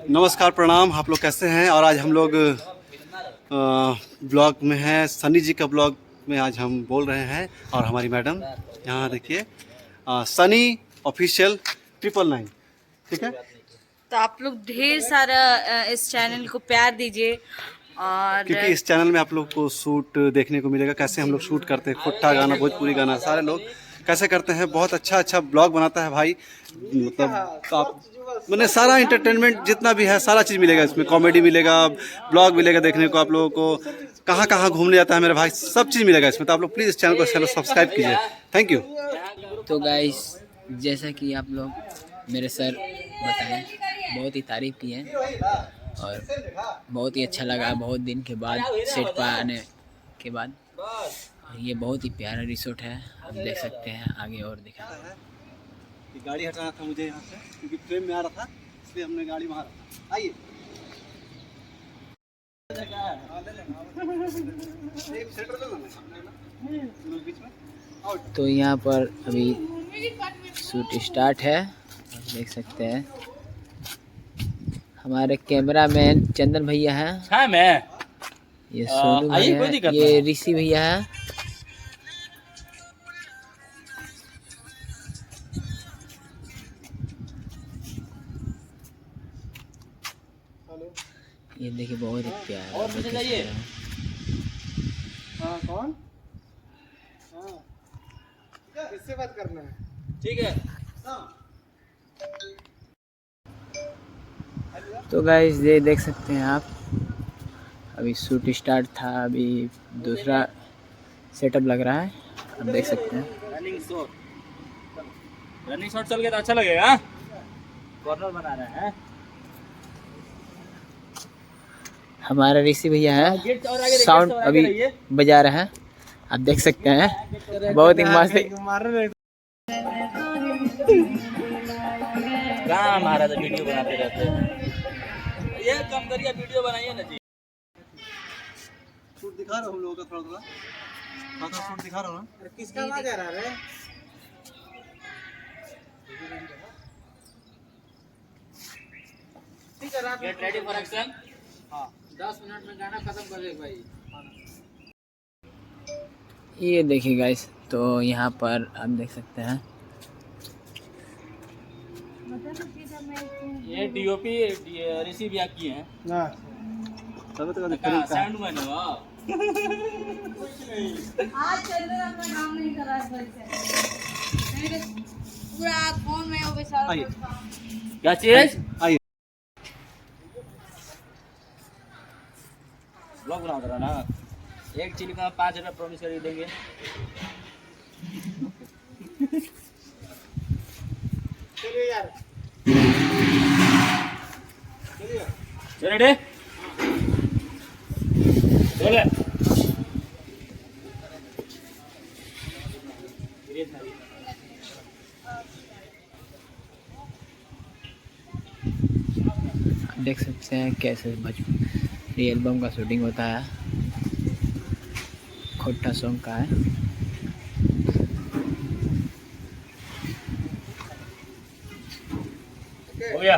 नमस्कार, प्रणाम। आप लोग कैसे हैं? और आज हम लोग ब्लॉग में हैं, सनी जी का ब्लॉग में आज हम बोल रहे हैं। और हमारी मैडम यहाँ देखिए, सनी ऑफिशियल 999, ठीक है। तो आप लोग ढेर सारा इस चैनल को प्यार दीजिए। और क्योंकि इस चैनल में आप लोग को शूट देखने को मिलेगा, कैसे हम लोग शूट करते हैं, खुट्टा गाना, भोजपुरी गाना, सारे लोग कैसे करते हैं। बहुत अच्छा अच्छा ब्लॉग बनाता है भाई। मतलब आप मैंने सारा इंटरटेनमेंट जितना भी है सारा चीज़ मिलेगा इसमें। कॉमेडी मिलेगा, ब्लॉग मिलेगा देखने को आप लोगों को, कहाँ कहाँ घूमने जाता है मेरा भाई, सब चीज़ मिलेगा इसमें। तो आप लोग प्लीज़ इस चैनल को सब्सक्राइब कीजिए। Thank you. तो गाइस, जैसा कि आप लोग मेरे सर बताएं, बहुत ही तारीफ़ की है और बहुत ही अच्छा लगा। बहुत दिन के बाद सेट पर आने के बाद ये बहुत ही प्यारा रिसोर्ट है, आप देख सकते हैं। आगे और दिखा, गाड़ी हटाना था मुझे यहाँ से, क्योंकि फ्रेम में आ रहा था, इसलिए हमने गाड़ी वहाँ रखा। आइए। तो यहाँ पर अभी शूट स्टार्ट है, आप देख सकते हैं। हमारे कैमरामैन चंदन भैया हैं, हाँ मैं ये सोनू भैया है, ये ऋषि भैया है। ये देखिए बहुत ही प्यारा और मुझे चाहिए। हाँ, कौन? हाँ, किससे बात करना है? ठीक है। तो गाइस, ये देख सकते हैं आप, अभी शूट स्टार्ट था, अभी दूसरा सेटअप लग रहा है, आप देख सकते हैं। रनिंग शॉट चल गया तो अच्छा लगेगा। कॉर्नर बना रहे हैं। हमारा ऋषि भैया है, साउंड अभी बजा रहे हैं, आप देख सकते हैं। बहुत ही मस्त। कहाँ हमारा तो वीडियो बनाते रहते हैं। ये कम करिए, वीडियो बनाइए ना जी। शूट दिखा रहा हूँ लोगों का, थोड़ा थोड़ा शूट दिखा रहा हूँ ना। किसका आवाज आ रहा है? ठीक है, रात गेट रेडी फॉर एक्शन। हाँ 10 मिनट में गाना खत्म कर दे भाई। ये देखिए गाइस, तो यहाँ पर आप देख सकते हैं। ये डीओपी रिसीव या किए हैं। हाँ, तब तो कहाँ साउंड मैन हो आप? आज चंदन अपना काम नहीं कर रहा है सही से। पूरा फोन में वो बेचारा आइए। क्या चीज? आइए। ब्लॉग बना रहा ना, एक चिली का 5 रुपये प्रॉमिस कर देंगे। चलिए यार, रेडी चले। आप देख सकते हैं कैसे ये एल्बम का शूटिंग होता है, खोटा सॉन्ग का है। हो गया।